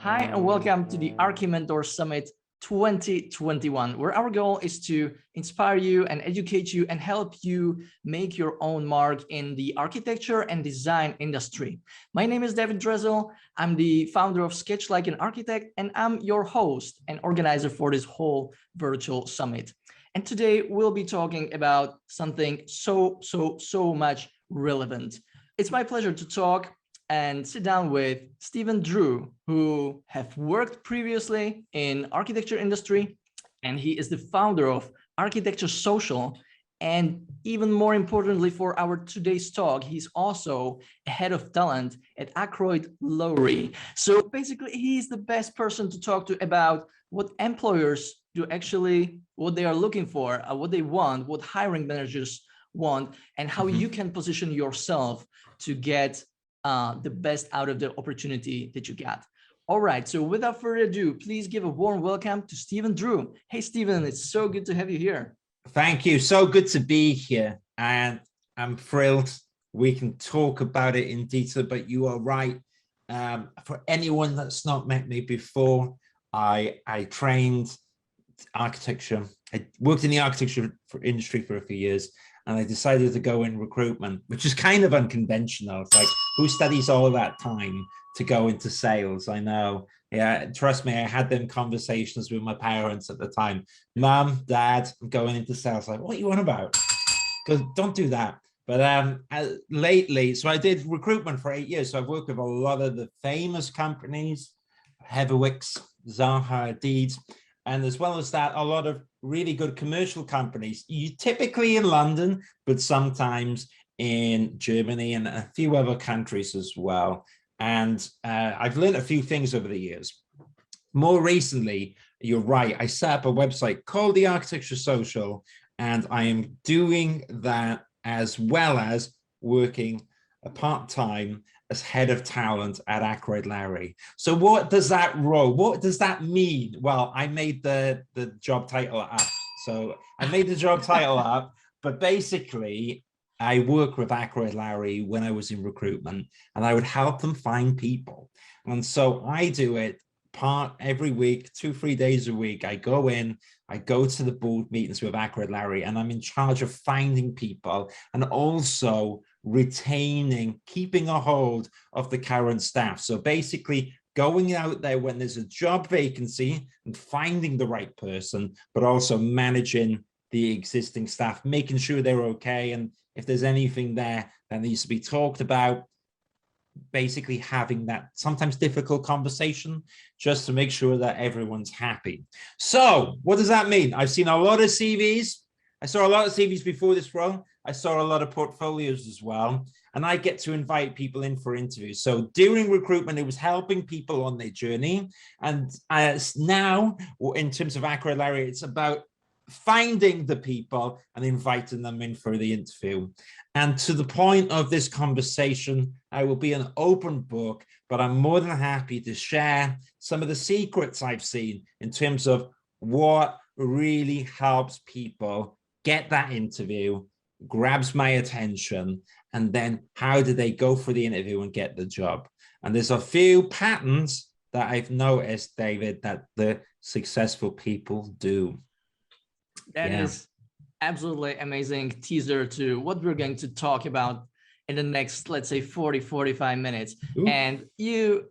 Hi, and welcome to the Archimentor Summit 2021, where our goal is to inspire you and educate you and help you make your own mark in the architecture and design industry. My name is David Drezel. I'm the founder of Sketch Like an Architect, and I'm your host and organizer for this whole virtual summit. And today we'll be talking about something so much relevant. It's my pleasure to talk and sit down with Stephen Drew, who have worked previously in architecture industry, and he is the founder of Architecture Social. And even more importantly for our today's talk, he's also a head of talent at Ackroyd Lowry. So basically, he's the best person to talk to about what employers do actually, what they are looking for, what they want, what hiring managers want, and how you can position yourself to get the best out of the opportunity that you got. All right, so without further ado, please give a warm welcome to Stephen Drew. Hey, Stephen, it's so good to have you here. Thank you. So good to be here. And I'm thrilled we can talk about it in detail, but you are right. For anyone that's not met me before, I trained architecture. I worked in the architecture industry for a few years, and I decided to go in recruitment, which is kind of unconventional. It's like, who studies all that time to go into sales? I know. Yeah, trust me, I had them conversations with my parents at the time. Mom, Dad, I'm going into sales. Like, what are you on about? Because don't do that. But lately, so I did recruitment for 8 years. So I've worked with a lot of the famous companies, Heavywicks, Zaha Hadid, and as well as that, a lot of really good commercial companies, you typically in London, but sometimes in Germany and a few other countries as well. And I've learned a few things over the years. More recently, you're right, I set up a website called the Architecture Social, and I am doing that as well as working part-time as head of talent at Ackroyd Lowry. So what does that role, what does that mean? Well, I made the job title up. So I made the job title up, but basically I worked with Ackroyd Lowry when I was in recruitment, and I would help them find people. And so I do it every week, 2-3 days a week. I go in, I go to the board meetings with Ackroyd Lowry, and I'm in charge of finding people and also retaining, keeping a hold of the current staff. So basically going out there when there's a job vacancy and finding the right person, but also managing the existing staff, making sure they're okay. And if there's anything there that needs to be talked about, basically having that sometimes difficult conversation just to make sure that everyone's happy. So what does that mean? I've seen a lot of CVs. I saw a lot of CVs before this role. I saw a lot of portfolios as well. And I get to invite people in for interviews. So during recruitment, it was helping people on their journey. And now, in terms of Ackroyd Lowry, it's about finding the people and inviting them in for the interview. And to the point of this conversation, I will be an open book, but I'm more than happy to share some of the secrets I've seen in terms of what really helps people get that interview, grabs my attention, and then how do they go for the interview and get the job. And there's a few patterns that I've noticed, David, that the successful people do. That is absolutely amazing teaser to what we're going to talk about in the next, let's say 40-45 minutes. Ooh. And you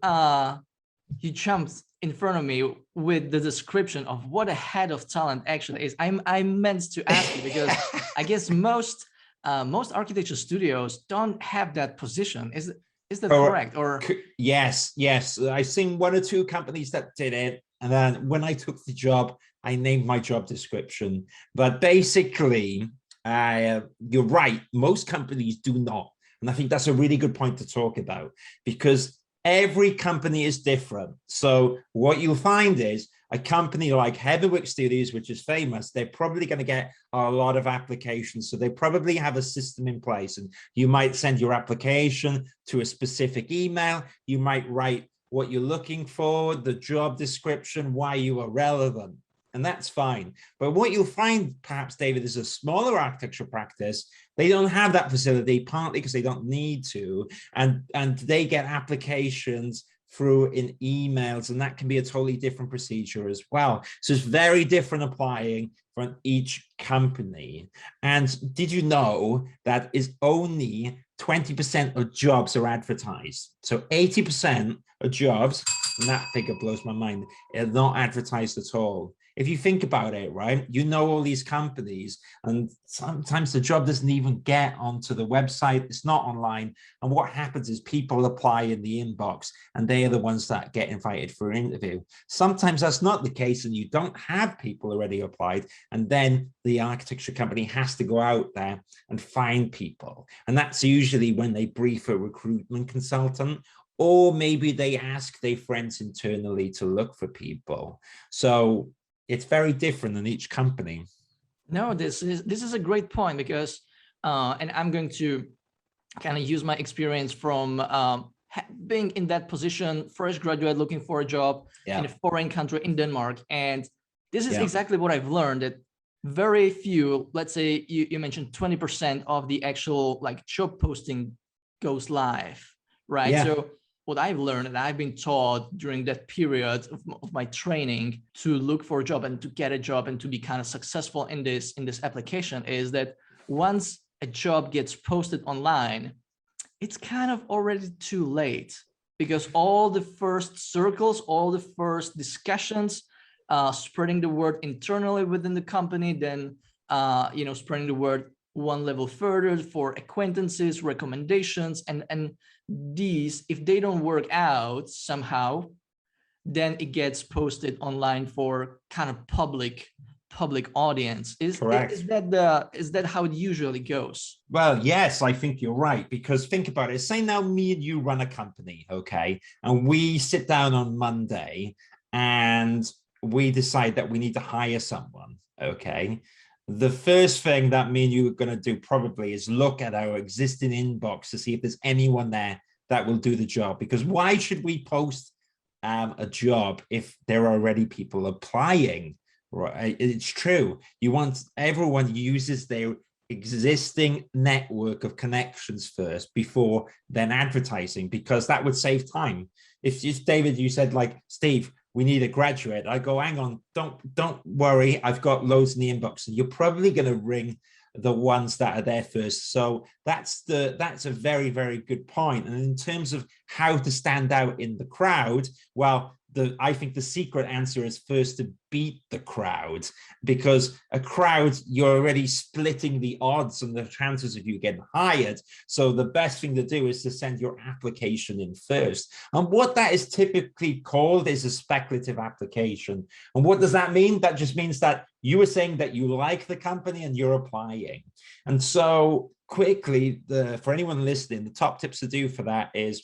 jumped in front of me with the description of what a head of talent actually is. I meant to ask you because I guess most architecture studios don't have that position. Is that correct? Or yes. I've seen 1 or 2 companies that did it. And then when I took the job, I named my job description. But basically, you're right, most companies do not. And I think that's a really good point to talk about, because every company is different. So what you'll find is a company like Heavywicks Studios, which is famous, they're probably going to get a lot of applications. So they probably have a system in place, and you might send your application to a specific email. You might write what you're looking for, the job description, why you are relevant. And that's fine. But what you'll find, perhaps, David, is a smaller architecture practice. They don't have that facility, partly because they don't need to, and they get applications through in emails, and that can be a totally different procedure as well. So it's very different applying from each company. And did you know that is only 20% of jobs are advertised? So 80% of jobs, and that figure blows my mind, are not advertised at all. If you think about it, right, you know all these companies, and sometimes the job doesn't even get onto the website. It's not online. And what happens is people apply in the inbox, and they are the ones that get invited for an interview. Sometimes that's not the case, and you don't have people already applied. And then the architecture company has to go out there and find people. And that's usually when they brief a recruitment consultant, or maybe they ask their friends internally to look for people. So it's very different in each company. No, this is a great point, because and I'm going to kind of use my experience from being in that position, fresh graduate looking for a job in a foreign country, in Denmark. And this is exactly what I've learned, that very few, let's say you mentioned 20% of the actual like job posting goes live, right? So what I've learned, and I've been taught during that period of my training to look for a job and to get a job and to be kind of successful in this application, is that once a job gets posted online, it's kind of already too late, because all the first circles, all the first discussions, spreading the word internally within the company, then spreading the word one level further for acquaintances, recommendations, and these, if they don't work out somehow, then it gets posted online for kind of public audience. Is that how it usually goes? Well, yes, I think you're right, because think about it. Say now me and you run a company, okay, and we sit down on Monday and we decide that we need to hire someone, okay. The first thing that me and you are going to do probably is look at our existing inbox to see if there's anyone there that will do the job. Because why should we post a job if there are already people applying? Right? It's true. You want everyone uses their existing network of connections first before then advertising, because that would save time. If David, you said like, Steve, we need a graduate, I go, hang on, don't worry, I've got loads in the inbox, and you're probably going to ring the ones that are there first. So that's a very, very good point. And in terms of how to stand out in the crowd, well, I think the secret answer is first to beat the crowd, because a crowd, you're already splitting the odds and the chances of you getting hired. So the best thing to do is to send your application in first. And what that is typically called is a speculative application. And what does that mean? That just means that you are saying that you like the company and you're applying. And so quickly, for anyone listening, the top tips to do for that is,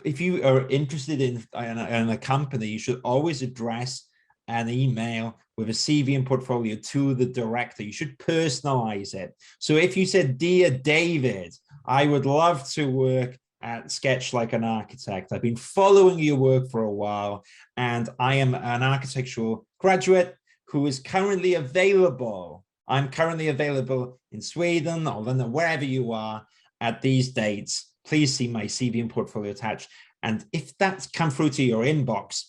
if you are interested in a company, you should always address an email with a CV and portfolio to the director. You should personalize it. So if you said, "Dear David, I would love to work at Sketch Like an Architect. I've been following your work for a while, and I am an architectural graduate who is currently available. I'm currently available in Sweden or London, wherever you are at these dates. Please see my CV and portfolio attached." And if that's come through to your inbox,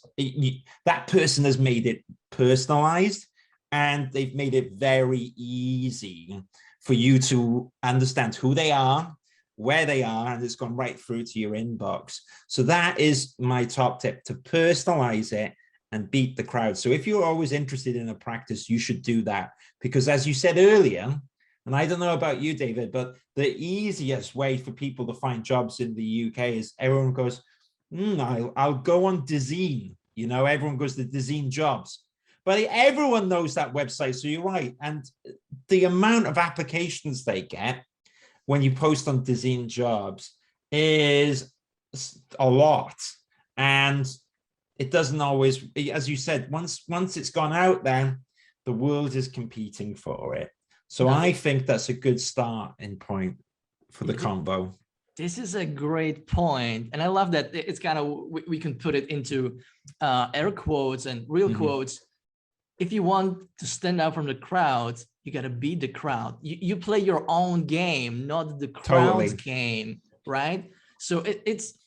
that person has made it personalized, and they've made it very easy for you to understand who they are, where they are, and it's gone right through to your inbox. So that is my top tip, to personalize it and beat the crowd. So if you're always interested in a practice, you should do that, because as you said earlier, and I don't know about you, David, but the easiest way for people to find jobs in the UK is everyone goes, I'll go on Design. You know, everyone goes to Design jobs. But everyone knows that website, so you're right. And the amount of applications they get when you post on Design jobs is a lot. And it doesn't always, as you said, once it's gone out there, the world is competing for it. So I think that's a good starting point for the combo. This is a great point. And I love that it's kind of, we can put it into air quotes and real quotes. If you want to stand out from the crowd, you got to beat the crowd. You play your own game, not the crowd's game, right? So it's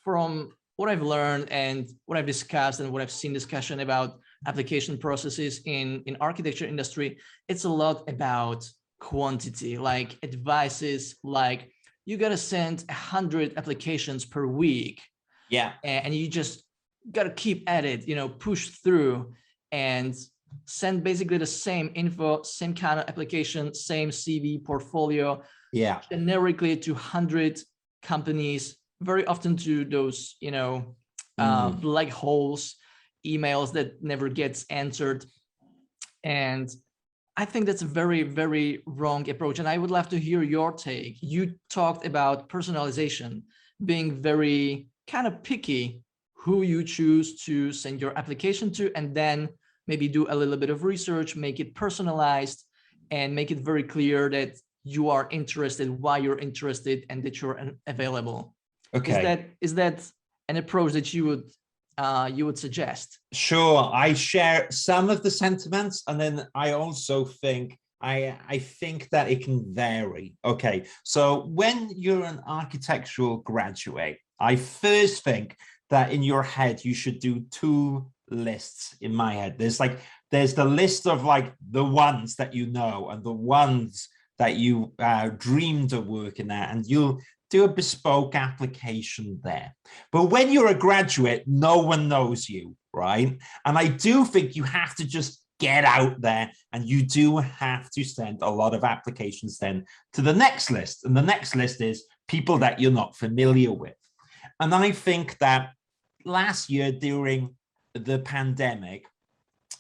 from what I've learned and what I've discussed and what I've seen discussion about application processes in architecture industry, it's a lot about quantity, like advices like you got to send 100 applications per week. Yeah. And you just got to keep at it, push through and send basically the same info, same kind of application, same CV, portfolio, yeah, generically to 100 companies, very often to those, black holes, emails that never gets answered. And I think that's a very, very wrong approach. And I would love to hear your take. You talked about personalization, being very kind of picky who you choose to send your application to, and then maybe do a little bit of research, make it personalized, and make it very clear that you are interested, why you're interested, and that you're available. Okay. Is that an approach that you would suggest? Sure, I share some of the sentiments, and then I also think I think that it can vary. Okay, so when you're an architectural graduate, I first think that in your head you should do two lists. In my head, there's the list of like the ones that you know and the ones that you dreamed of working at, and you'll do a bespoke application there. But when you're a graduate, no one knows you, right? And I do think you have to just get out there, and you do have to send a lot of applications then to the next list. And the next list is people that you're not familiar with. And I think that last year during the pandemic,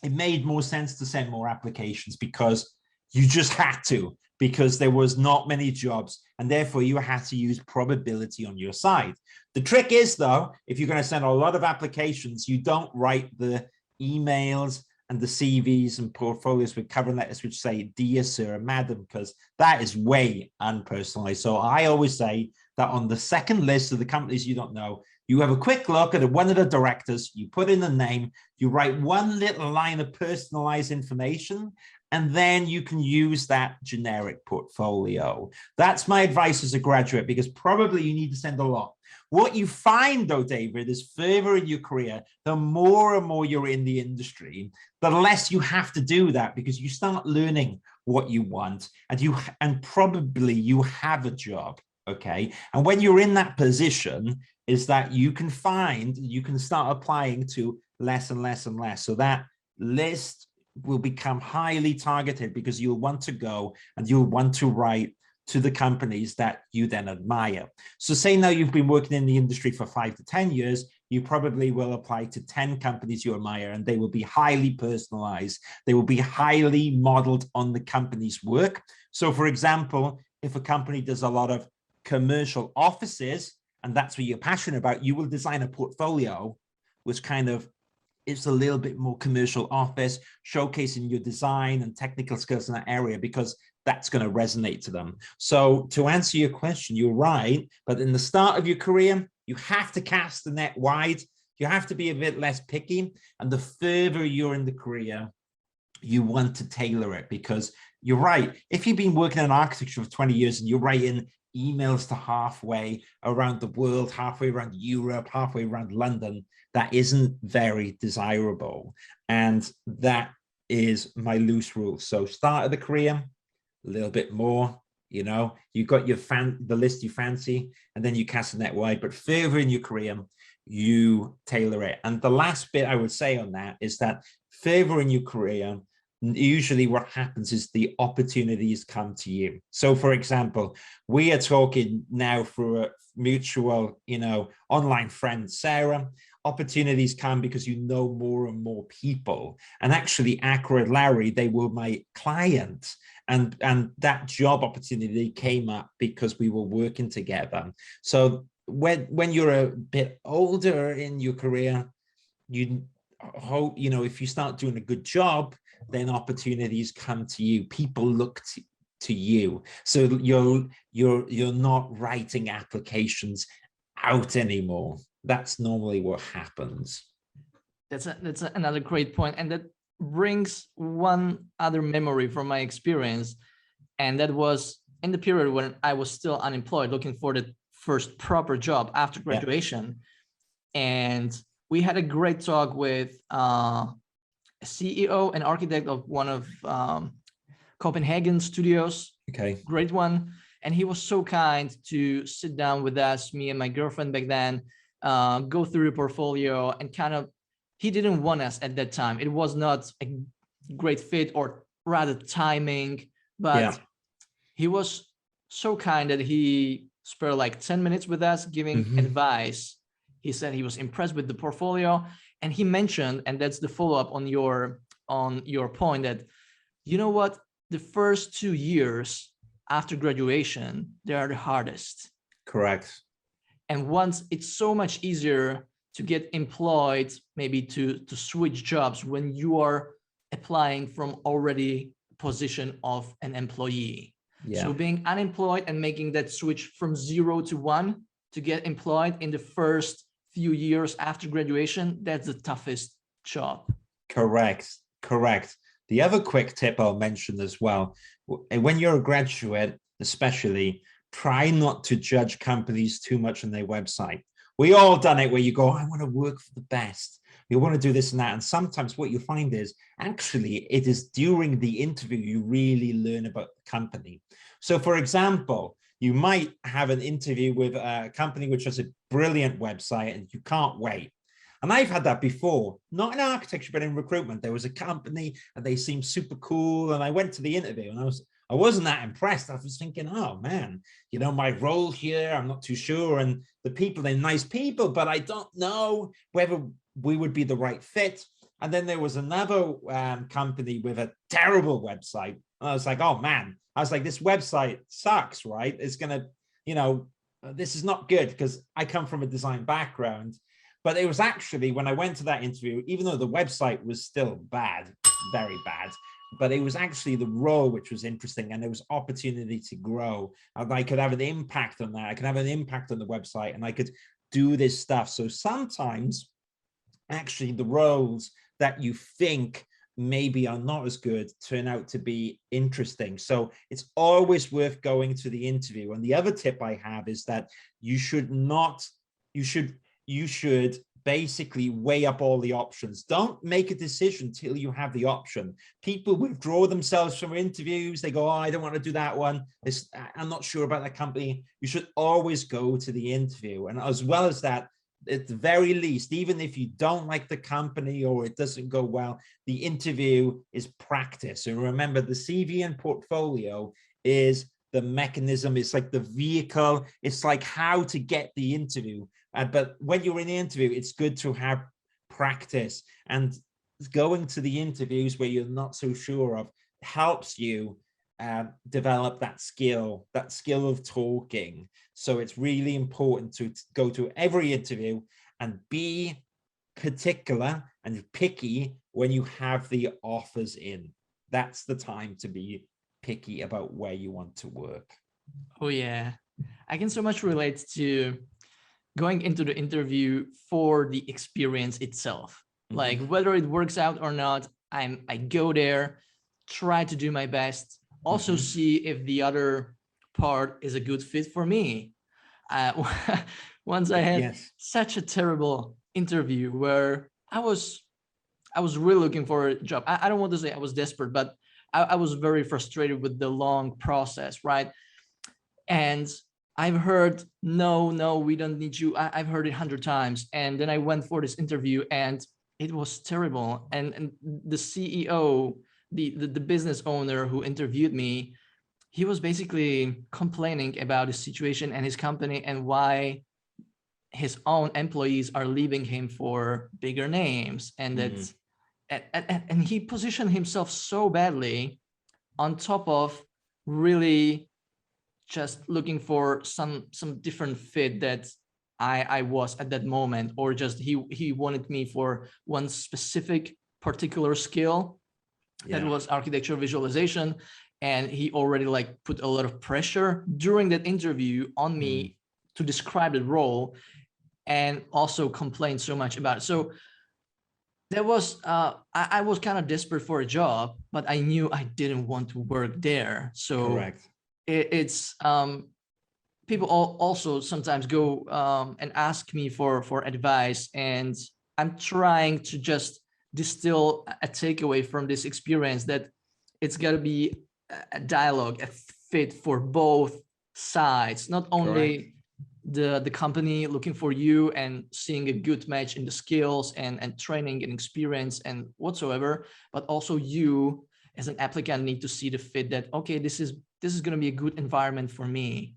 it made more sense to send more applications because you just had to, because there was not many jobs, and therefore you had to use probability on your side. The trick is, though, if you're going to send a lot of applications, you don't write the emails and the CVs and portfolios with cover letters which say, "Dear Sir and Madam," because that is way unpersonalized. So I always say that on the second list of the companies you don't know, you have a quick look at one of the directors, you put in the name, you write one little line of personalized information, and then you can use that generic portfolio. That's my advice as a graduate, because probably you need to send a lot. What you find, though, David, is further in your career, the more and more you're in the industry, the less you have to do that, because you start learning what you want, and probably you have a job. Okay. And when you're in that position, is that you can start applying to less and less and less. So that list will become highly targeted, because you'll want to go and you'll want to write to the companies that you then admire. So say now you've been working in the industry for 5 to 10 years, you probably will apply to 10 companies you admire, and they will be highly personalized. They will be highly modeled on the company's work. So for example, if a company does a lot of commercial offices, and that's what you're passionate about, you will design a portfolio which kind of is a little bit more commercial office, showcasing your design and technical skills in that area, because that's going to resonate to them. So to answer your question, you're right. But in the start of your career, you have to cast the net wide. You have to be a bit less picky. And the further you're in the career, you want to tailor it, because you're right. If you've been working in architecture for 20 years and you're writing emails to halfway around the world, halfway around Europe, halfway around London, that isn't very desirable. And that is my loose rule. So start of the career, a little bit more, you got the list you fancy, and then you cast the net wide. But further in your career, you tailor it. And the last bit I would say on that is that further in your career, usually what happens is the opportunities come to you. So for example, we are talking now for a mutual, online friend, Sarah. Opportunities come because you know more and more people. And actually, Accra and Larry, they were my clients. And that job opportunity came up because we were working together. So when you're a bit older in your career, you hope, if you start doing a good job, then opportunities come to you. People look to you. So you're not writing applications out anymore. That's normally what happens. That's another great point. And that brings one other memory from my experience. And that was in the period when I was still unemployed, looking for the first proper job after graduation. and we had a great talk with a CEO and architect of one of Copenhagen studios. Okay. Great one. And he was so kind to sit down with us, me and my girlfriend back then, go through the portfolio, and kind of, he didn't want us at that time. It was not a great fit, or rather timing, but yeah. he was so kind that he spared like 10 minutes with us giving advice. He said he was impressed with the portfolio, and he mentioned, and that's the follow-up on your point, that, you know what, the first 2 years after graduation, they are the hardest. Correct. And once, it's so much easier to get employed, maybe to switch jobs when you are applying from already position of an employee. Yeah. So being unemployed and making that switch from 0 to 1 to get employed in the first few years after graduation, that's the toughest job. Correct. Correct. The other quick tip I'll mention as well, when you're a graduate, especially, try not to judge companies too much on their website. We all done it where you go, I want to work for the best. You want to do this and that. And sometimes what you find is actually it is during the interview you really learn about the company. So for example, you might have an interview with a company which has a brilliant website and you can't wait. And I've had that before, not in architecture, but in recruitment. There was a company and they seemed super cool. And I went to the interview and I wasn't that impressed. I was thinking, oh man, you know, my role here, I'm not too sure. And the people, they're nice people, but I don't know whether we would be the right fit. And then there was another company with a terrible website. And I was like, oh man, I was like, this website sucks, right? It's gonna, you know, this is not good because I come from a design background. But it was actually, when I went to that interview, even though the website was still bad, very bad, but it was actually the role which was interesting, and there was opportunity to grow. And I could have an impact on that. I could have an impact on the website, and I could do this stuff. So sometimes actually the roles that you think maybe are not as good turn out to be interesting. So it's always worth going to the interview. And the other tip I have is that you should basically weigh up all the options. Don't make a decision till you have the option. People withdraw themselves from interviews. They go, oh, I don't want to do that one. I'm not sure about that company. You should always go to the interview. And as well as that, at the very least, even if you don't like the company or it doesn't go well, the interview is practice. And remember, the CV and portfolio is the mechanism. It's like the vehicle. It's like how to get the interview. But when you're in the interview, it's good to have practice, and going to the interviews where you're not so sure of helps you develop that skill of talking. So it's really important to go to every interview and be particular and picky when you have the offers in. That's the time to be picky about where you want to work. Oh yeah, I can so much relate to going into the interview for the experience itself. Like whether it works out or not, I go there, try to do my best, also see if the other part is a good fit for me. Once I had such a terrible interview where I was really looking for a job. I don't want to say I was desperate, but I was very frustrated with the long process, right? And I've heard, no, we don't need you. I've heard it 100 times. And then I went for this interview and it was terrible. And the CEO, the business owner who interviewed me, he was basically complaining about his situation and his company and why his own employees are leaving him for bigger names. And that's, and he positioned himself so badly on top of really just looking for some different fit that I was at that moment, or just he wanted me for one specific particular skill that was architecture visualization, and he already like put a lot of pressure during that interview on me to describe the role, and also complained so much about it. So that was I was kind of desperate for a job, but I knew I didn't want to work there. So it's people also sometimes go and ask me for advice, and I'm trying to just distill a takeaway from this experience, that it's got to be a dialogue, a fit for both sides, not only the company looking for you and seeing a good match in the skills and training and experience and whatsoever, but also you as an applicant need to see the fit, that okay, this is going to be a good environment for me.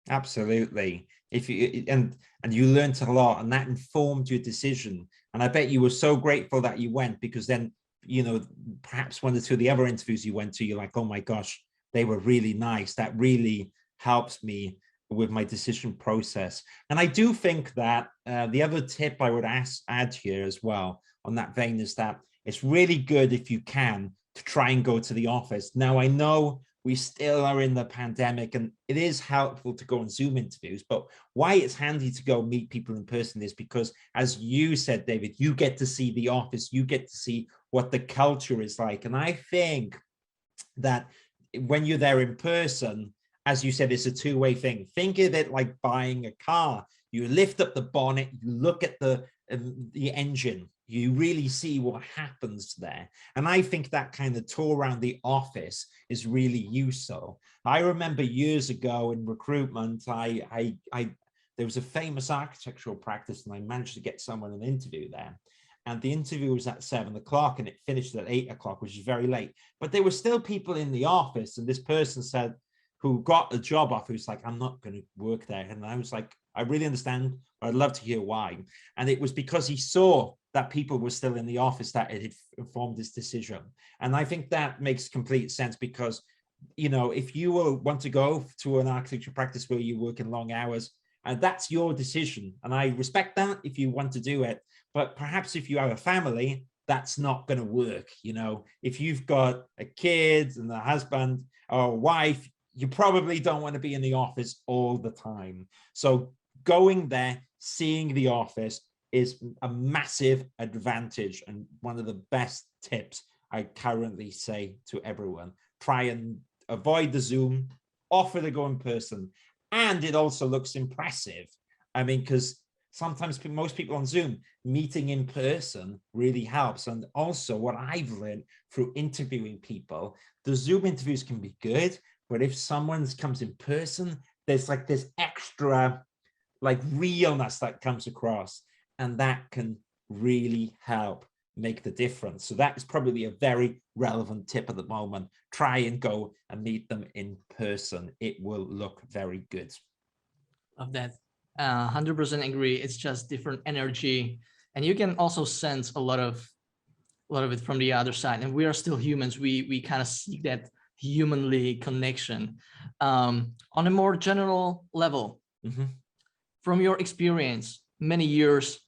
Absolutely. If you and you learned a lot, and that informed your decision. And I bet you were so grateful that you went, because then, you know, perhaps one or two of the other interviews you went to, you're like, oh my gosh, they were really nice. That really helps me with my decision process. And I do think that the other tip I would add here as well on that vein is that it's really good, if you can, to try and go to the office. Now, I know we still are in the pandemic, and it is helpful to go on Zoom interviews, but why it's handy to go meet people in person is because, as you said, David, you get to see the office, you get to see what the culture is like. And I think that when you're there in person, as you said, it's a two-way thing. Think of it like buying a car. You lift up the bonnet, you look at the engine, you really see what happens there. And I think that kind of tour around the office is really useful. I remember years ago in recruitment, there was a famous architectural practice, and I managed to get someone an interview there. And the interview was at 7 o'clock and it finished at 8 o'clock, which is very late. But there were still people in the office, and this person said, who got the job offer, who's like, I'm not going to work there. And I was like, I really understand, but I'd love to hear why. And it was because he saw that people were still in the office that it had informed his decision. And I think that makes complete sense, because, you know, if you want to go to an architecture practice where you work in long hours, and that's your decision. And I respect that if you want to do it. But perhaps if you have a family, that's not going to work. You know, if you've got a kid and a husband or a wife, you probably don't want to be in the office all the time. So going there, seeing the office is a massive advantage, and one of the best tips I currently say to everyone. Try and avoid the Zoom, offer to go in person. And it also looks impressive. I mean, because sometimes most people on Zoom, meeting in person really helps. And also what I've learned through interviewing people, the Zoom interviews can be good, but if someone comes in person, there's like this extra like realness that comes across, and that can really help make the difference. So that is probably a very relevant tip at the moment. Try and go and meet them in person. It will look very good. Love that. 100% agree. It's just different energy, and you can also sense a lot of it from the other side. And we are still humans. We kind of seek that humanly connection. On a more general level, from your experience, many years,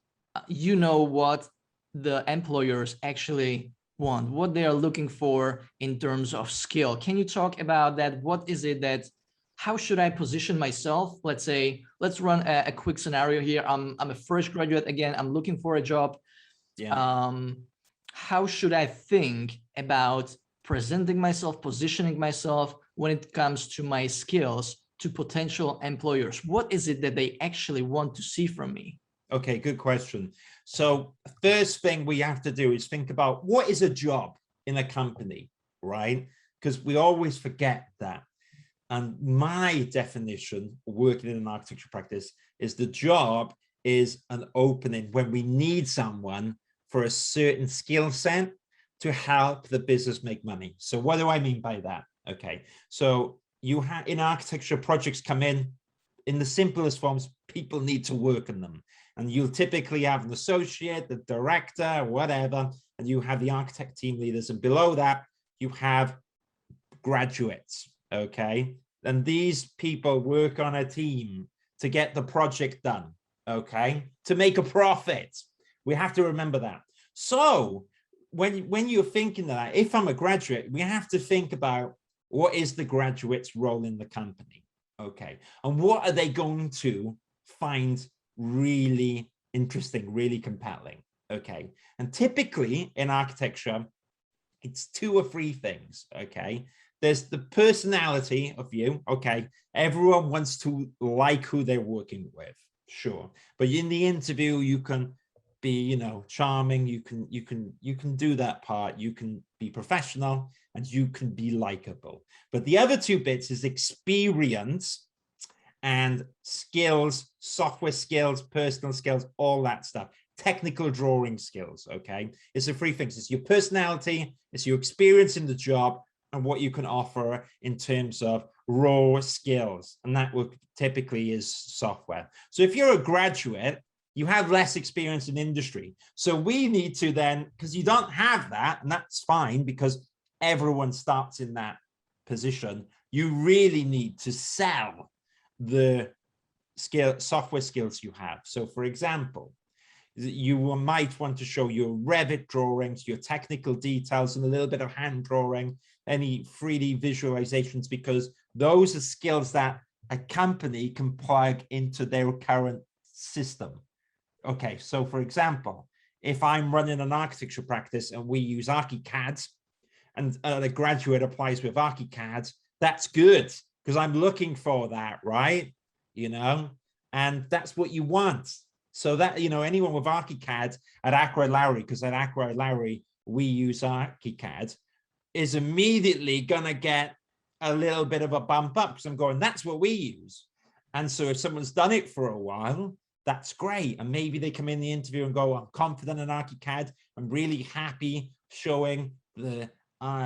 you know what the employers actually want, what they are looking for in terms of skill. Can you talk about that? What is it that, how should I position myself? Let's say, let's run a quick scenario here. I'm a fresh graduate again. I'm looking for a job. Yeah. How should I think about presenting myself, positioning myself when it comes to my skills to potential employers? What is it that they actually want to see from me? Okay, good question. So first thing we have to do is think about, what is a job in a company, right? Because we always forget that. And my definition, working in an architecture practice, is the job is an opening when we need someone for a certain skill set to help the business make money. So what do I mean by that? Okay, so you have, in architecture, projects come in the simplest forms, people need to work on them. And you'll typically have an associate, the director, whatever, and you have the architect team leaders. And below that, you have graduates, okay? And these people work on a team to get the project done, okay? To make a profit. We have to remember that. So when you're thinking that, if I'm a graduate, we have to think about, what is the graduate's role in the company? Okay, and what are they going to find really interesting, really compelling? Okay, and typically in architecture, it's 2 or 3 things. Okay, there's the personality of you. Okay, everyone wants to like who they're working with, sure, but in the interview you can be, you know, charming, you can do that part, you can be professional, and you can be likable. But the other two bits is experience and skills, software skills, personal skills, all that stuff, technical drawing skills. Okay, it's the three things. It's your personality, it's your experience in the job, and what you can offer in terms of raw skills, and that would typically is software. So if you're a graduate, you have less experience in industry, so we need to then, because you don't have that, and that's fine because everyone starts in that position, you really need to sell the software skills you have. So for example, you might want to show your Revit drawings, your technical details, and a little bit of hand drawing, any 3D visualizations, because those are skills that a company can plug into their current system. Okay, so for example, if I'm running an architecture practice and we use ArchiCAD, and the graduate applies with ArchiCAD, that's good, because I'm looking for that, right? You know, and that's what you want. So that, you know, anyone with ArchiCAD at ArchAdemia, because at ArchAdemia we use ArchiCAD, is immediately gonna get a little bit of a bump up, because I'm going, that's what we use. And so if someone's done it for a while, that's great. And maybe they come in the interview and go, I'm confident in ArchiCAD. I'm really happy showing the,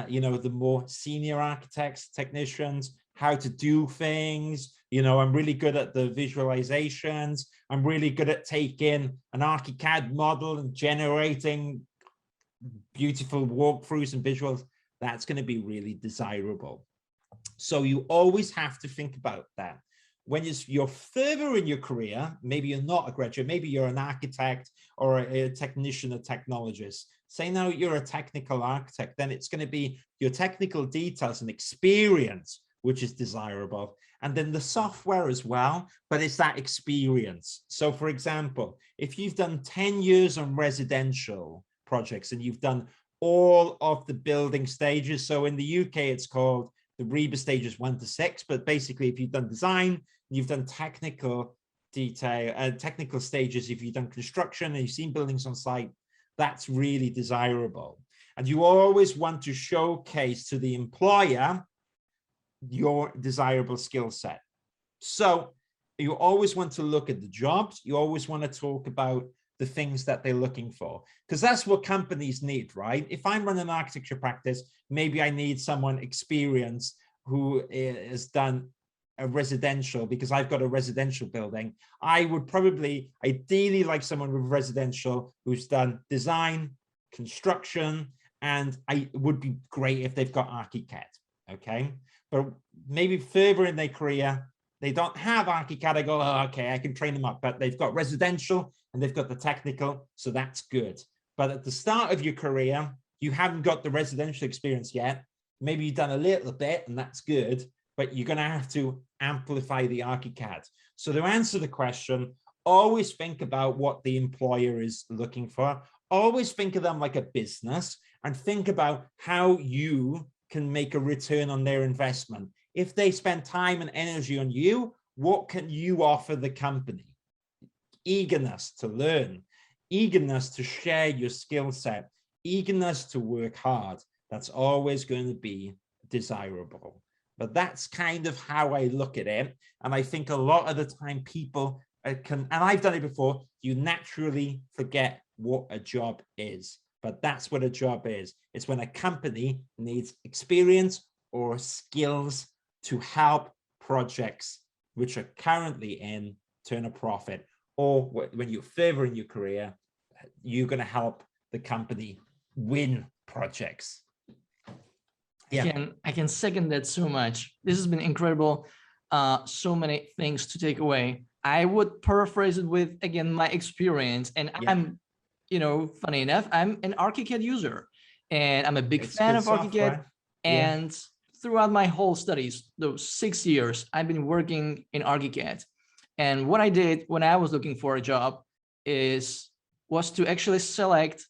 you know, the more senior architects, technicians, how to do things. You know, I'm really good at the visualizations. I'm really good at taking an ArchiCAD model and generating beautiful walkthroughs and visuals. That's going to be really desirable. So you always have to think about that. When you're further in your career, maybe you're not a graduate, maybe you're an architect or a technician, a technologist. Say now you're a technical architect, then it's going to be your technical details and experience, which is desirable. And then the software as well, but it's that experience. So for example, if you've done 10 years on residential projects and you've done all of the building stages, so in the UK, it's called the Reba stages 1 to 6, but basically if you've done design, you've done technical detail, technical stages, if you've done construction and you've seen buildings on site, that's really desirable. And you always want to showcase to the employer your desirable skill set. So you always want to look at the jobs. You always want to talk about the things that they're looking for, because that's what companies need, right? If I'm running an architecture practice, maybe I need someone experienced who has done a residential, because I've got a residential building. I would probably ideally like someone with residential who's done design, construction, and it would be great if they've got ArchiCAD, okay? But maybe further in their career, they don't have ArchiCAD. I go, oh, okay, I can train them up, but they've got residential and they've got the technical, so that's good. But at the start of your career, you haven't got the residential experience yet. Maybe you've done a little bit and that's good, but you're going to have to amplify the ArchiCAD. So to answer the question, always think about what the employer is looking for. Always think of them like a business and think about how you can make a return on their investment. If they spend time and energy on you, what can you offer the company? Eagerness to learn, eagerness to share your skill set, eagerness to work hard. That's always going to be desirable. But that's kind of how I look at it. And I think a lot of the time people can, and I've done it before, you naturally forget what a job is. But that's what a job is. It's when a company needs experience or skills to help projects which are currently in turn a profit, or when you're further in your career, you're going to help the company win projects. Yeah. I can second that so much. This has been incredible. So many things to take away. I would paraphrase it with, again, my experience. And yeah. I'm, you know, funny enough, I'm an ArchiCAD user and I'm a big fan of ArchiCAD. And throughout my whole studies, those 6 years, I've been working in ArchiCAD. And what I did when I was looking for a job was to actually select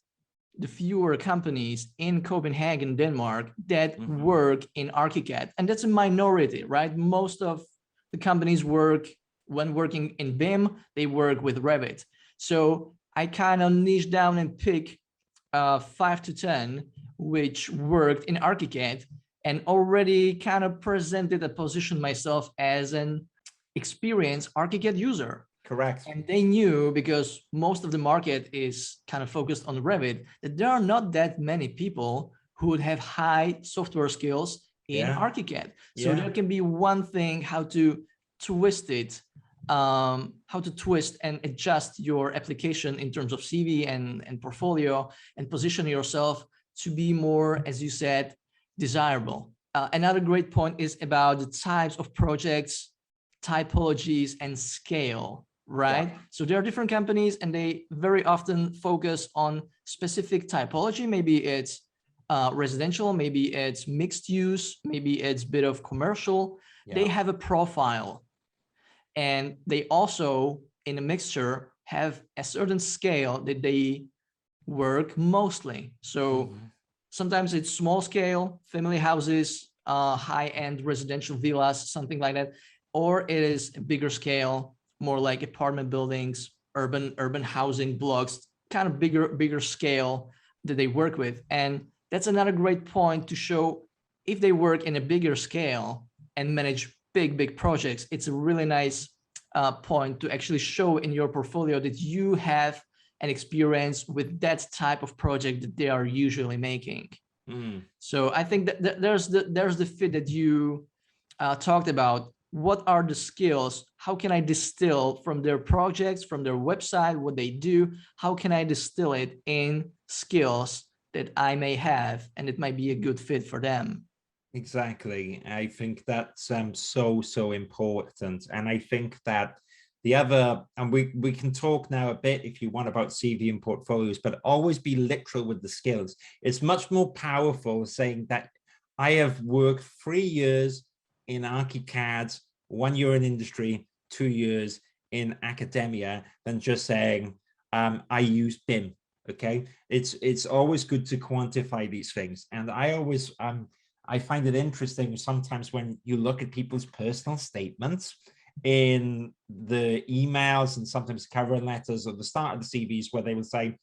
the fewer companies in Copenhagen, Denmark that work in ArchiCAD. And that's a minority, right? Most of the companies when working in BIM, they work with Revit. So I kind of niche down and pick 5 to 10 which worked in ArchiCAD, and already kind of presented and positioned myself as an experienced ArchiCAD user. Correct. And they knew, because most of the market is kind of focused on Revit, that there are not that many people who would have high software skills in ArchiCAD. So there can be one thing, how to twist it, how to twist and adjust your application in terms of CV and portfolio, and position yourself to be more, as you said, desirable. Another great point is about the types of projects, typologies, and scale, right? So there are different companies, and they very often focus on specific typology. Maybe it's residential, maybe it's mixed use, maybe it's a bit of commercial. They have a profile. And they also, in a mixture, have a certain scale that they work mostly. So sometimes it's small scale, family houses, high-end residential villas, something like that. Or it is a bigger scale, more like apartment buildings, urban housing blocks, kind of bigger scale that they work with. And that's another great point to show, if they work in a bigger scale and manage big projects, it's a really nice point to actually show in your portfolio that you have an experience with that type of project that they are usually making. So I think that there's the fit that you talked about. What are the skills? How can I distill from their projects, from their website, what they do? How can I distill it in skills that I may have, and it might be a good fit for them? Exactly. I think that's so important. And I think that the other, and we can talk now a bit if you want about CV and portfolios, but always be literal with the skills. It's much more powerful saying that I have worked 3 years in ArchiCAD, 1 year in industry, 2 years in academia, than just saying I use BIM. Okay, it's always good to quantify these things. And I always I find it interesting sometimes when you look at people's personal statements in the emails and sometimes cover letters at the start of the CVs, where they will say,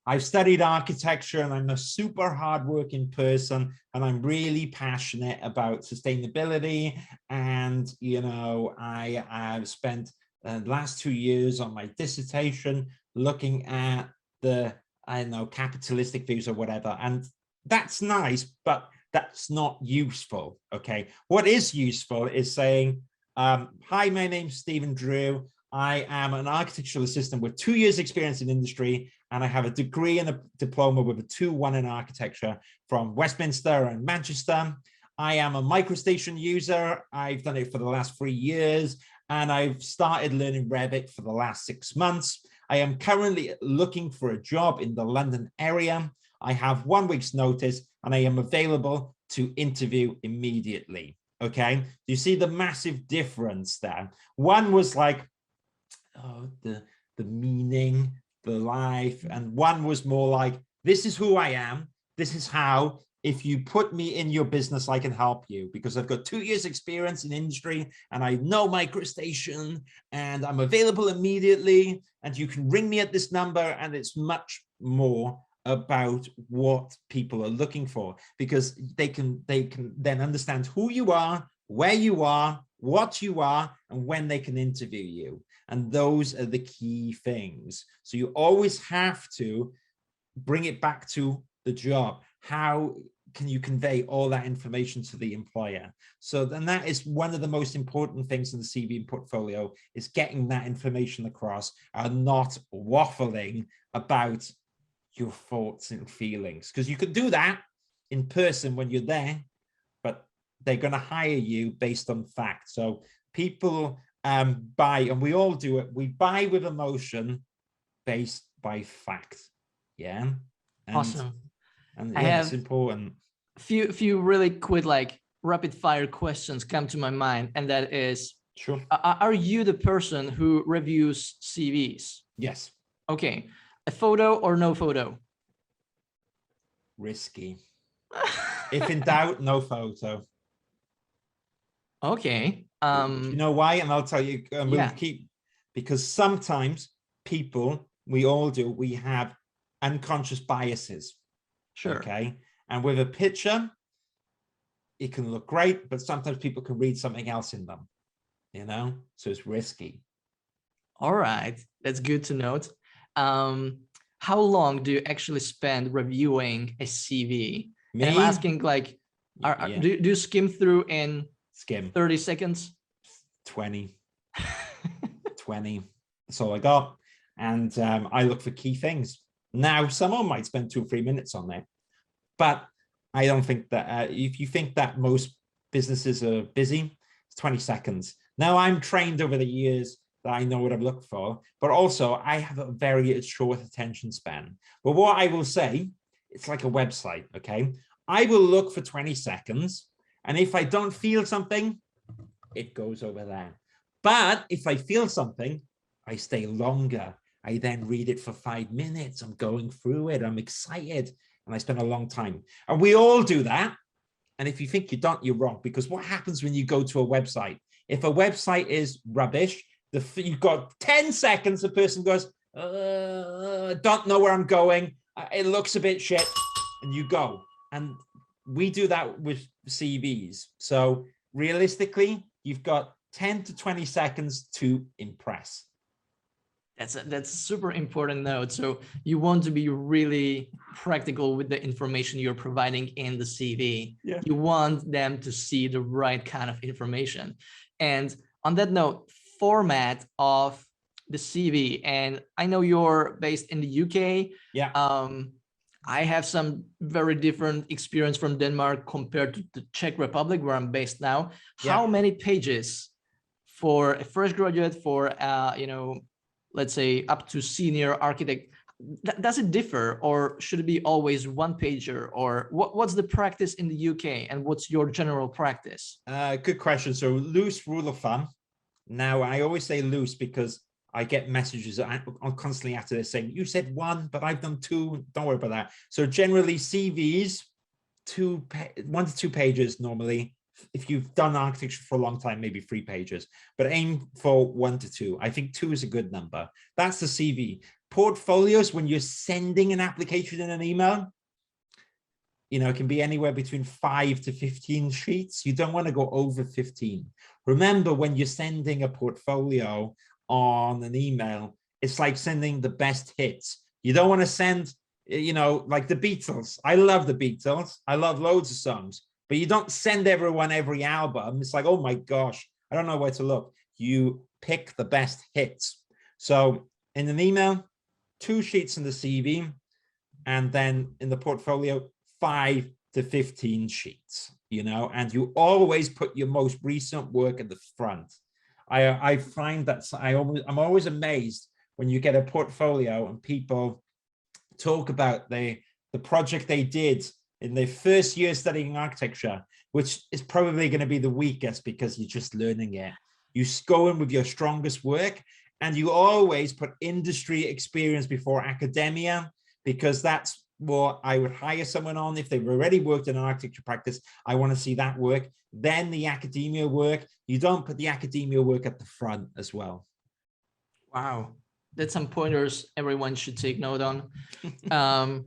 I've studied architecture and I'm a super hardworking person and I'm really passionate about sustainability. And, you know, I've spent the last 2 years on my dissertation looking at the, I don't know, capitalistic views or whatever. And that's nice, but that's not useful. Okay. What is useful is saying, hi, my name's Stephen Drew. I am an architectural assistant with 2 years experience in industry, and I have a degree and a diploma with a 2-1 in architecture from Westminster and Manchester. I am a MicroStation user. I've done it for the last 3 years, and I've started learning Revit for the last 6 months. I am currently looking for a job in the London area. I have 1 week's notice, and I am available to interview immediately. Okay, you see the massive difference there. One was like, oh, the meaning, the life, and one was more like, this is who I am, this is how, if you put me in your business, I can help you, because I've got 2 years experience in industry and I know MicroStation and I'm available immediately, and you can ring me at this number. And it's much more about what people are looking for, because they can then understand who you are, where you are, what you are, and when they can interview you. And those are the key things. So you always have to bring it back to the job. How can you convey all that information to the employer? So then that is one of the most important things in the CV and portfolio, is getting that information across and not waffling about your thoughts and feelings, because you could do that in person when you're there, but they're going to hire you based on fact. So people buy, and we all do it, we buy with emotion based by fact. Yeah. And, awesome. And yeah, it's important. Few really quick, like, rapid fire questions come to my mind, and that is, sure, are you the person who reviews CVs? Yes. Okay. A photo or no photo? risky. If in doubt, no photo. Okay. You know why? And I'll tell you, Yeah. because sometimes people, we all do, we have unconscious biases. Sure. Okay. And with a picture, it can look great, but sometimes people can read something else in them, so it's risky. All right. That's good to note. How long do you actually spend reviewing a CV? Me? And I'm asking, like, do you skim through in 30 seconds? 20. 20. That's all I got. And I look for key things. Now, someone might spend 2 or 3 minutes on there, but I don't think that if you think that most businesses are busy, it's 20 seconds. Now, I'm trained over the years that I know what I'm looking for, but also I have a very short attention span. But what I will say, it's like a website, okay? I will look for 20 seconds, and if I don't feel something, it goes over there. But if I feel something, I stay longer. I then read it for 5 minutes. I'm going through it. I'm excited. And I spend a long time. And we all do that. And if you think you don't, you're wrong. Because what happens when you go to a website? If a website is rubbish, you've got 10 seconds, the person goes, don't know where I'm going. It looks a bit shit. And you go. And we do that with CVs. So realistically, you've got 10 to 20 seconds to impress. That's a super important note. So you want to be really practical with the information you're providing in the CV. Yeah. You want them to see the right kind of information. And on that note, format of the CV, and I know you're based in the UK. Yeah. I have some very different experience from Denmark compared to the Czech Republic, where I'm based now. Yeah. How many pages for a fresh graduate, for let's say up to senior architect, does it differ, or should it be always one pager, or what's the practice in the UK, and what's your general practice? Good question. So loose rule of thumb. Now, I always say loose because I get messages I'm constantly after this saying, you said 1, but I've done 2. Don't worry about that. So generally CVs, 1 to 2 pages normally. If you've done architecture for a long time, maybe 3 pages, but aim for 1 to 2. I think 2 is a good number. That's the CV. Portfolios, when you're sending an application in an email, it can be anywhere between 5 to 15 sheets. You don't want to go over 15. Remember, when you're sending a portfolio on an email, it's like sending the best hits. You don't want to send, like the Beatles. I love the Beatles. I love loads of songs. But you don't send everyone every album. It's like, oh my gosh, I don't know where to look. You pick the best hits. So in an email, 2 sheets in the CV, and then in the portfolio, 5 to 15 sheets, and you always put your most recent work at the front. I find that I'm always amazed when you get a portfolio and people talk about the project they did in their first year studying architecture, which is probably going to be the weakest because you're just learning it. You go in with your strongest work, and you always put industry experience before academia, because that's what I would hire someone on. If they've already worked in an architecture practice, I want to see that work. Then the academia work. You don't put the academia work at the front as well. Wow, that's some pointers everyone should take note on.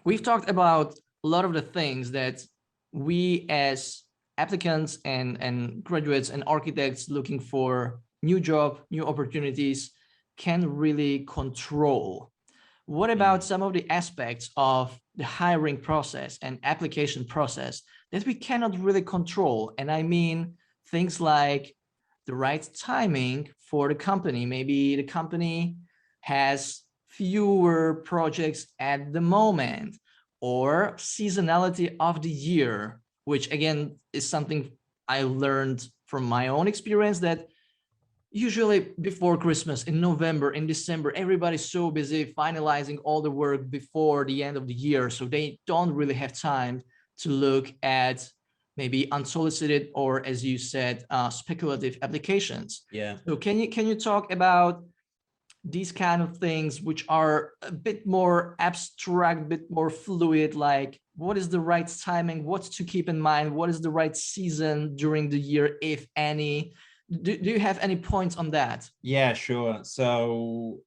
We've talked about a lot of the things that we as applicants and graduates and architects looking for new job, new opportunities can really control. What about some of the aspects of the hiring process and application process that we cannot really control? And I mean things like the right timing for the company. Maybe the company has fewer projects at the moment, or seasonality of the year, which again is something I learned from my own experience, that usually before Christmas, in November, in December, everybody's so busy finalizing all the work before the end of the year. So they don't really have time to look at maybe unsolicited, or as you said, speculative applications. Yeah. So can you talk about these kind of things which are a bit more abstract, a bit more fluid, like what is the right timing, what's to keep in mind, what is the right season during the year, if any. Do you have any points on that? Yeah, sure. So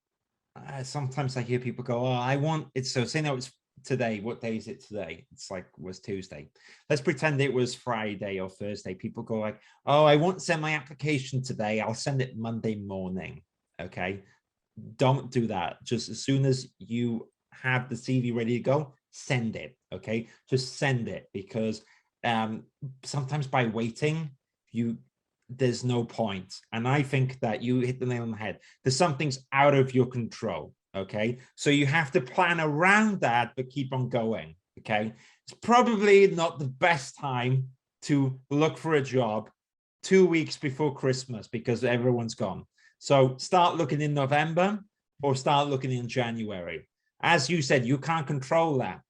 sometimes I hear people go, oh, I want it. So say now it's today. What day is it today? It's like, was Tuesday. Let's pretend it was Friday or Thursday. People go like, oh, I won't send my application today. I'll send it Monday morning. Okay. Don't do that. Just as soon as you have the CV ready to go, send it. Okay. Just send it, because sometimes by waiting, there's no point. And I think that you hit the nail on the head. There's some things out of your control. Okay. So you have to plan around that, but keep on going. Okay. It's probably not the best time to look for a job 2 weeks before Christmas, because everyone's gone. So start looking in November or start looking in January. As you said, you can't control that.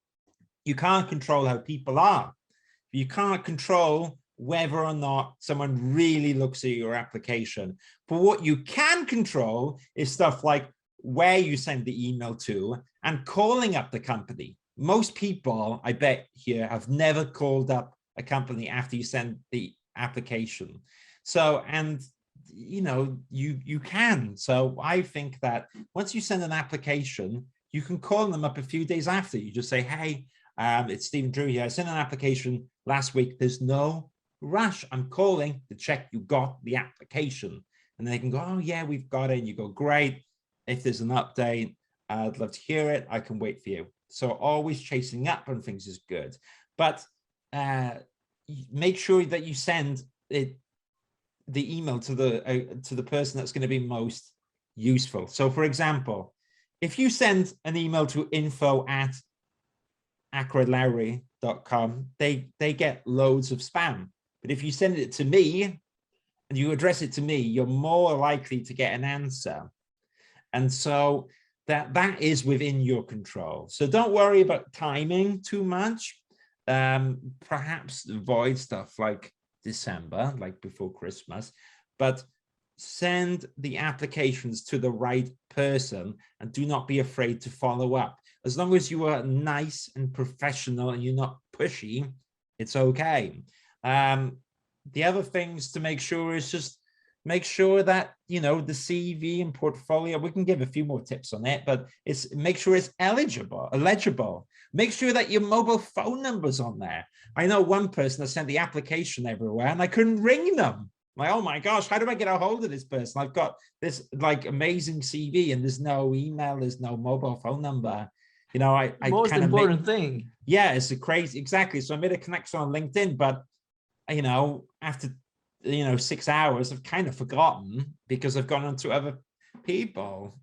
You can't control how people are. You can't control whether or not someone really looks at your application. But what you can control is stuff like where you send the email to and calling up the company. Most people, I bet here, have never called up a company after you send the application. So, and you know, you can. So I think that once you send an application, you can call them up a few days after. You just say, hey, it's Stephen Drew here. I sent an application last week. There's no rush. I'm calling to check you got the application. And they can go, oh yeah, we've got it. And you go, great. If there's an update, I'd love to hear it. I can wait for you. So always chasing up on things is good. But make sure that you send the email to the person that's going to be most useful. So for example, if you send an email to info@acradlowry.com, they get loads of spam. But if you send it to me and you address it to me, you're more likely to get an answer. And so that is within your control. So don't worry about timing too much. Perhaps avoid stuff like December, like before Christmas, but send the applications to the right person and do not be afraid to follow up. As long as you are nice and professional and you're not pushy, it's okay. The other things to make sure is just make sure that, you know, the CV and portfolio, we can give a few more tips on it, but make sure it's legible. Make sure that your mobile phone number's on there. I know one person that sent the application everywhere and I couldn't ring them. Like, oh my gosh, how do I get a hold of this person? I've got this like amazing CV and there's no email, there's no mobile phone number. You know, I most important thing. Yeah, it's a crazy, exactly. So I made a connection on LinkedIn, but you know, after 6 hours, I've kind of forgotten because I've gone on to other people.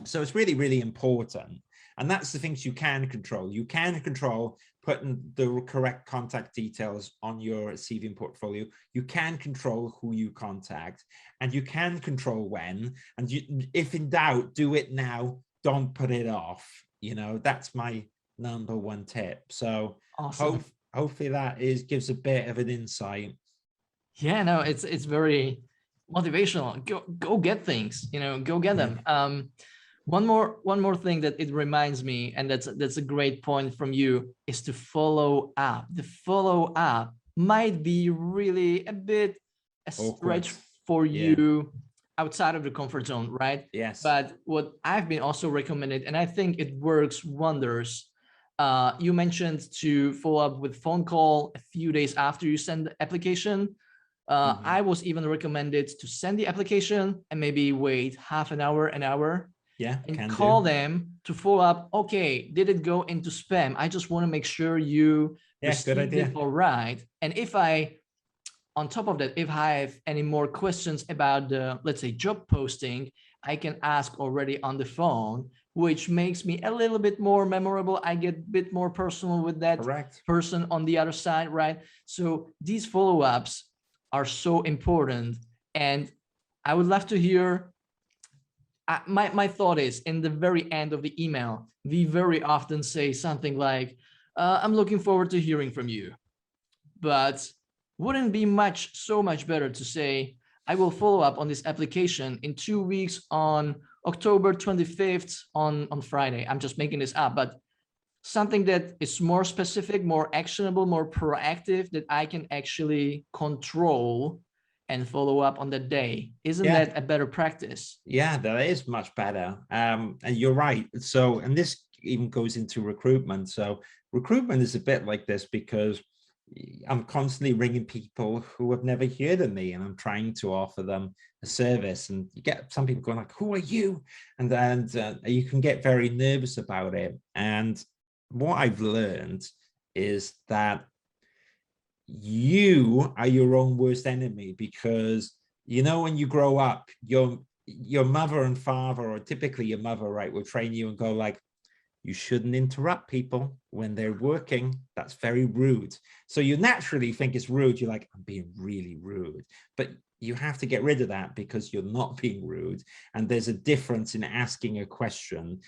So it's really, really important. And that's the things you can control. You can control putting the correct contact details on your CV and portfolio. You can control who you contact, and you can control when. And if in doubt, do it now. Don't put it off. You know, that's my number one tip. So awesome. Hopefully that gives a bit of an insight. Yeah, no, it's very motivational. Go get things, you know, go get them. One more thing that it reminds me, and that's a great point from you, is to follow up. The follow up might be really a bit a stretch for you outside of the comfort zone, right? Yes. But what I've been also recommended, and I think it works wonders. You mentioned to follow up with phone call a few days after you send the application. I was even recommended to send the application and maybe wait half an hour, and call them to follow up. Okay, did it go into spam? I just want to make sure you received it all right. And if on top of that, if I have any more questions about the, let's say, job posting, I can ask already on the phone, which makes me a little bit more memorable. I get a bit more personal with that person on the other side, right? So these follow-ups are so important. And I would love to hear, my thought is, in the very end of the email, we very often say something like, I'm looking forward to hearing from you. But wouldn't it be so much better to say, I will follow up on this application in 2 weeks on October 25th on Friday. I'm just making this up, but something that is more specific, more actionable, more proactive, that I can actually control and follow up on the day. Isn't that a better practice? Yeah, that is much better. And you're right. So, and this even goes into recruitment. So recruitment is a bit like this because I'm constantly ringing people who have never heard of me, and I'm trying to offer them a service. And you get some people going like, "Who are you?" And then you can get very nervous about it. And what I've learned is that you are your own worst enemy, because when you grow up, your mother and father, or typically your mother, right, will train you and go like, you shouldn't interrupt people when they're working. That's very rude. So you naturally think it's rude. You're like, I'm being really rude. But you have to get rid of that, because you're not being rude. And there's a difference in asking a question,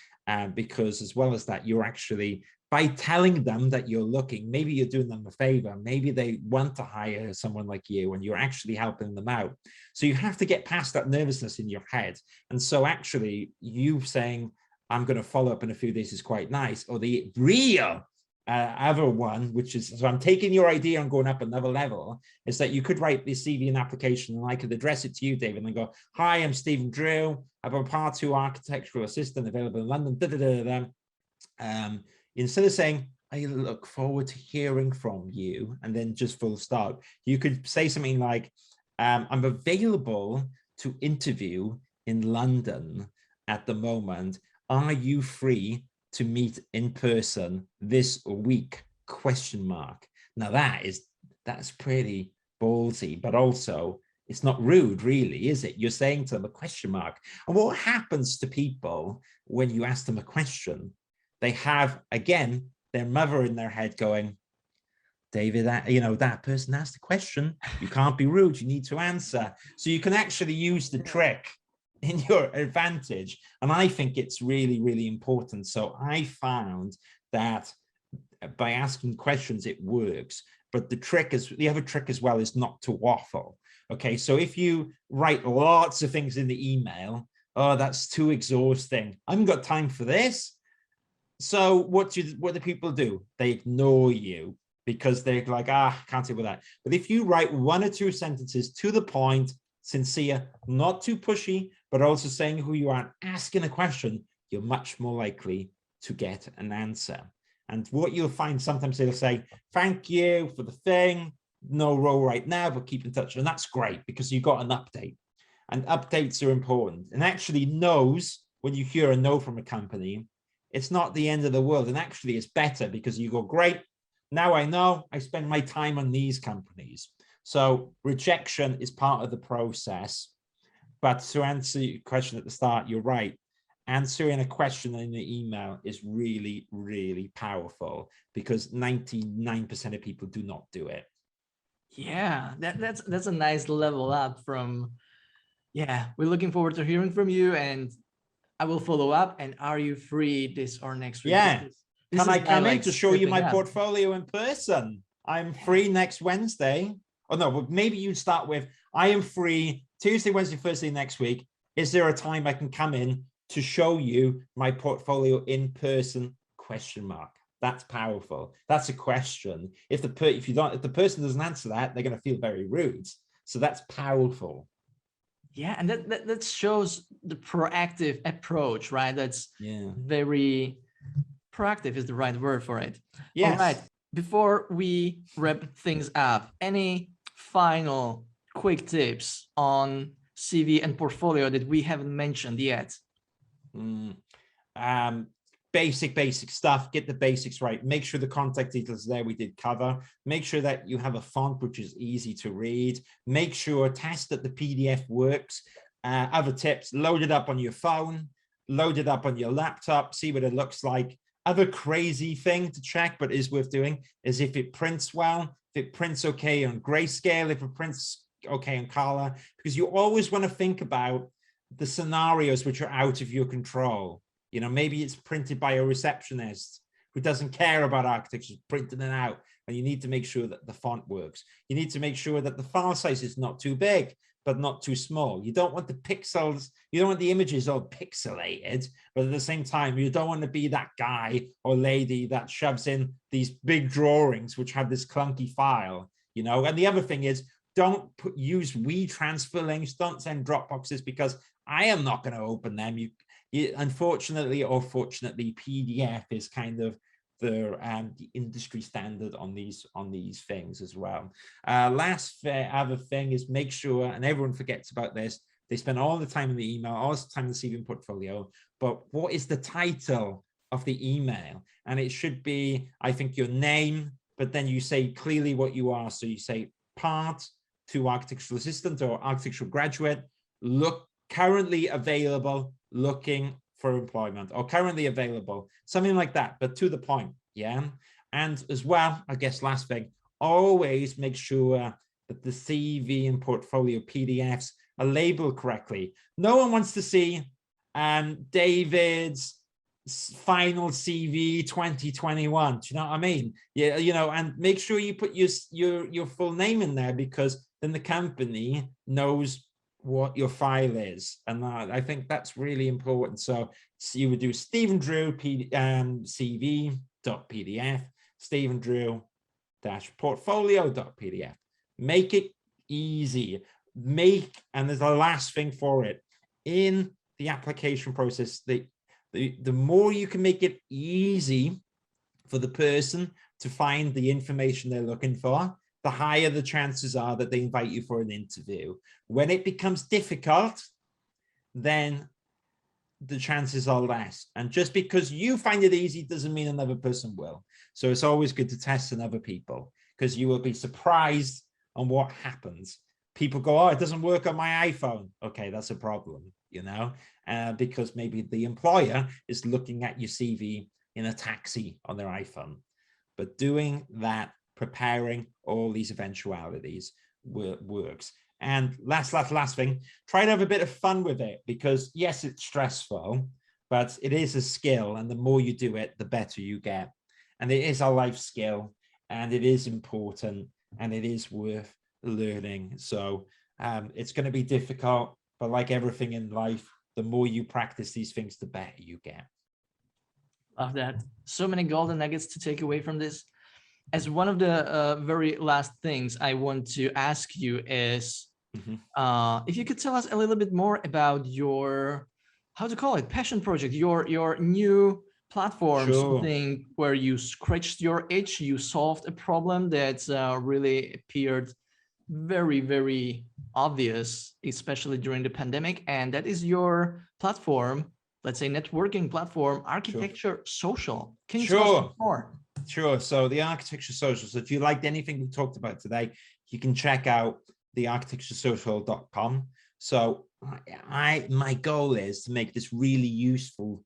because as well as that, you're actually, by telling them that you're looking, maybe you're doing them a favor. Maybe they want to hire someone like you, and you're actually helping them out. So you have to get past that nervousness in your head. And so actually you saying, I'm going to follow up in a few days is quite nice. Or the real other one, which is, so I'm taking your idea and going up another level, is that you could write the CV and application, and I could address it to you, David, and go, hi, I'm Stephen Drew. I'm a Part 2 architectural assistant available in London. Da, da, da, da, da. Instead of saying, I look forward to hearing from you, and then just full stop, you could say something like, I'm available to interview in London at the moment. Are you free to meet in person this week? ? Now that's pretty ballsy, but also it's not rude, really, is it? You're saying to them a question mark. And what happens to people when you ask them a question? They have, again, their mother in their head going, David, that person asked a question. You can't be rude. You need to answer. So you can actually use the trick in your advantage. And I think it's really, really important. So I found that by asking questions, it works. But the other trick as well is not to waffle. Okay, so if you write lots of things in the email, oh, that's too exhausting. I haven't got time for this. So what do people do? They ignore you, because they're like, can't deal with that. But if you write 1 or 2 sentences to the point, sincere, not too pushy, but also saying who you are, asking a question, you're much more likely to get an answer. And what you'll find, sometimes they'll say, thank you for the thing, no role right now, but keep in touch. And that's great, because you got an update. And updates are important. And actually no's, when you hear a no from a company, it's not the end of the world. And actually it's better, because you go, great, now I know, I spend my time on these companies. So rejection is part of the process. But to answer your question at the start, you're right. Answering a question in the email is really, really powerful, because 99% of people do not do it. Yeah, that's a nice level up from, yeah, we're looking forward to hearing from you, and I will follow up. And are you free this or next week? Yeah. Can I come in to show you my up. portfolio in person? I'm free next Wednesday. Oh, no, but maybe you start with, I am free Tuesday, Wednesday, Thursday next week. Is there a time I can come in to show you my portfolio in person? ? That's powerful. That's a question. If the person doesn't answer that, they're going to feel very rude. So that's powerful. Yeah, and that shows the proactive approach, right? That's very proactive is the right word for it. Yes. All right. Before we wrap things up, any final quick tips on CV and portfolio that we haven't mentioned yet? Basic stuff. Get the basics right. Make sure the contact details there we did cover. Make sure that you have a font which is easy to read. Make sure, test that the PDF works. Other tips, load it up on your phone, load it up on your laptop, see what it looks like. Other crazy thing to check, but is worth doing, is if it prints well, if it prints okay on grayscale, if it prints okay on color, because you always want to think about the scenarios which are out of your control. Maybe it's printed by a receptionist who doesn't care about architecture, printing it out, and you need to make sure that the font works. You need to make sure that the file size is not too big, but not too small. You don't want the pixels, you don't want the images all pixelated, but at the same time, you don't want to be that guy or lady that shoves in these big drawings, which have this clunky file, you know. And the other thing is, don't use WeTransfer links, don't send Dropboxes, because I am not going to open them. Unfortunately or fortunately, PDF is kind of the industry standard on these things as well. Other thing is, make sure, and everyone forgets about this, they spend all the time in the email, all the time in the CV portfolio, but what is the title of the email? And it should be, I think, your name, but then you say clearly what you are. So you say part to architectural assistant or architectural graduate, currently available, looking for employment, or currently available, something like that, but to the point. Yeah. And as well, I guess last thing, always make sure that the CV and portfolio PDFs are labeled correctly. No one wants to see David's final CV 2021. Do you know what I mean? Yeah, you know, and make sure you put your full name in there, because then the company knows what your file is. And I think that's really important. So you would do Stephen Drew CV.pdf, Stephen Drew portfolio.pdf. Make it easy. And there's a last thing for it. In the application process, the more you can make it easy for the person to find the information they're looking for, the higher the chances are that they invite you for an interview. When it becomes difficult, then the chances are less. And just because you find it easy doesn't mean another person will. So it's always good to test on other people, because you will be surprised on what happens. People go, oh, it doesn't work on my iPhone. Okay, that's a problem, you know, because maybe the employer is looking at your CV in a taxi on their iPhone. But doing that, preparing all these eventualities works. And last thing, try to have a bit of fun with it, because yes, it's stressful, but it is a skill, and the more you do it, the better you get. And it is a life skill, and it is important, and it is worth learning. So it's going to be difficult, but like everything in life, the more you practice these things, the better you get. Love that. So many golden nuggets to take away from this. As one of the very last things I want to ask you is, if you could tell us a little bit more about your, how to call it, passion project, your new platform, something where you scratched your itch, you solved a problem that really appeared very, very obvious, especially during the pandemic, and that is your platform, let's say networking platform, Architecture Social. Can you tell us more? Sure. So the Architecture Social, so if you liked anything we talked about today, you can check out the architecturesocial.com. So my goal is to make this really useful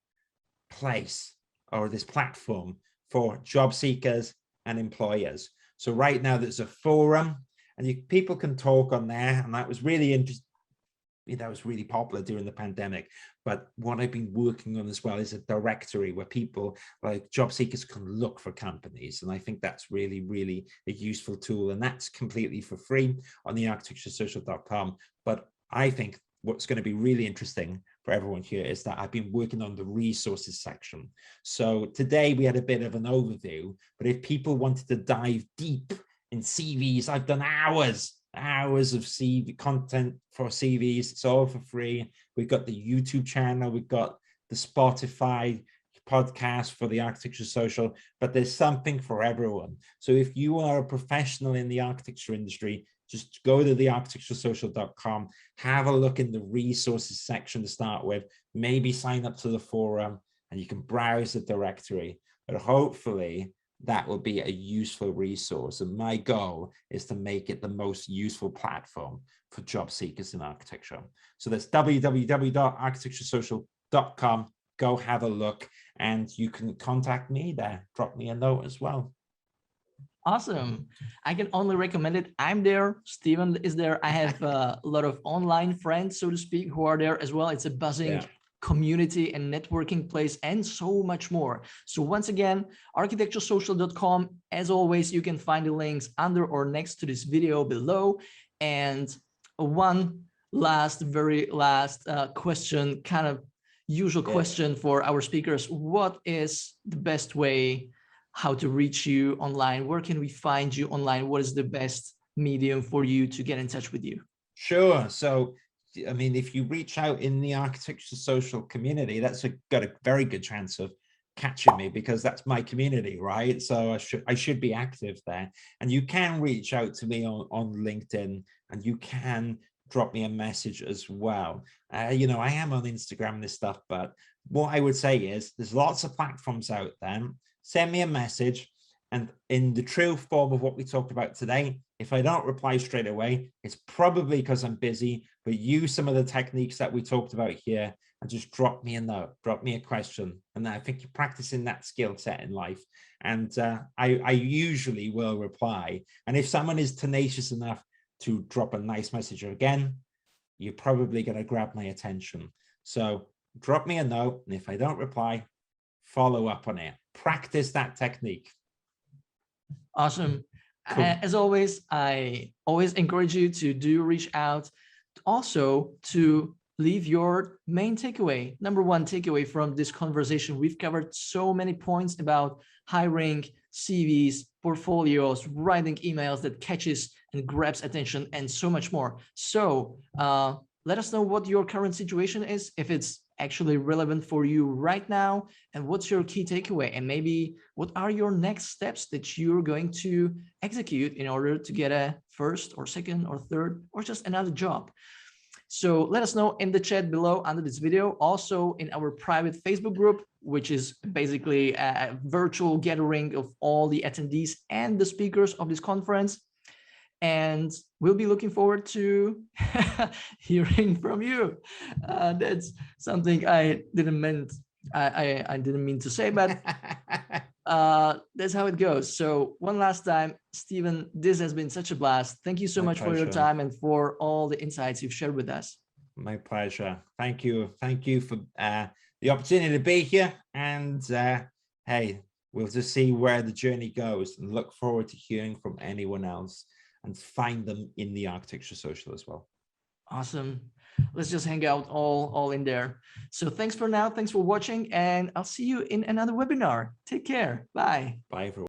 place, or this platform, for job seekers and employers. So right now there's a forum, and people can talk on there, and that was really interesting. That was really popular during the pandemic. But what I've been working on as well is a directory where people, like job seekers, can look for companies. And I think that's really, really a useful tool. And that's completely for free on the architecturesocial.com. But I think what's going to be really interesting for everyone here is that I've been working on the resources section. So today we had a bit of an overview, but if people wanted to dive deep in CVs, I've done hours of CV content for CVs. It's all for free. We've got the YouTube channel, we've got the Spotify podcast for the Architecture Social, but there's something for everyone. So if you are a professional in the architecture industry, just go to the architecturesocial.com, have a look in the resources section to start with, maybe sign up to the forum, and you can browse the directory. But hopefully that will be a useful resource. And my goal is to make it the most useful platform for job seekers in architecture. So that's www.architecturesocial.com. Go have a look, and you can contact me there. Drop me a note as well. Awesome. I can only recommend it. I'm there. Stephen is there. I have a lot of online friends, so to speak, who are there as well. It's a buzzing community and networking place, and so much more. So once again, architecturesocial.com. As always, you can find the links under or next to this video below. And one very last question, kind of usual question for our speakers. What is the best way how to reach you online? Where can we find you online? What is the best medium for you to get in touch with you? Sure. So, I mean, if you reach out in the Architecture Social community, that's got a very good chance of catching me, because that's my community, right? So I should be active there. And you can reach out to me on LinkedIn, and you can drop me a message as well. You know, I am on Instagram and this stuff, but what I would say is there's lots of platforms out there. Send me a message, and in the true form of what we talked about today, if I don't reply straight away, it's probably because I'm busy, but use some of the techniques that we talked about here and just drop me a note, drop me a question. And I think you're practicing that skill set in life. And I usually will reply. And if someone is tenacious enough to drop a nice message again, you're probably going to grab my attention. So drop me a note, and if I don't reply, follow up on it. Practice that technique. Awesome. Cool. As always, I always encourage you to reach out, also to leave your main takeaway. Number one takeaway from this conversation. We've covered so many points about hiring, CVs, portfolios, writing emails that catches and grabs attention, and so much more. So let us know what your current situation is, if it's actually relevant for you right now, and what's your key takeaway, and maybe what are your next steps that you're going to execute in order to get a first or second or third or just another job. So let us know in the chat below under this video, also in our private Facebook group, which is basically a virtual gathering of all the attendees and the speakers of this conference. And we'll be looking forward to hearing from you. That's something I didn't mean to say, but that's how it goes. So one last time, Stephen, this has been such a blast. Thank you so much for your time and for all the insights you've shared with us. My pleasure. Thank you. Thank you for the opportunity to be here. And hey, we'll just see where the journey goes, and look forward to hearing from anyone else, and find them in the Architecture Social as well. Awesome. Let's just hang out all in there. So thanks for now. Thanks for watching, and I'll see you in another webinar. Take care. Bye. Bye, everyone.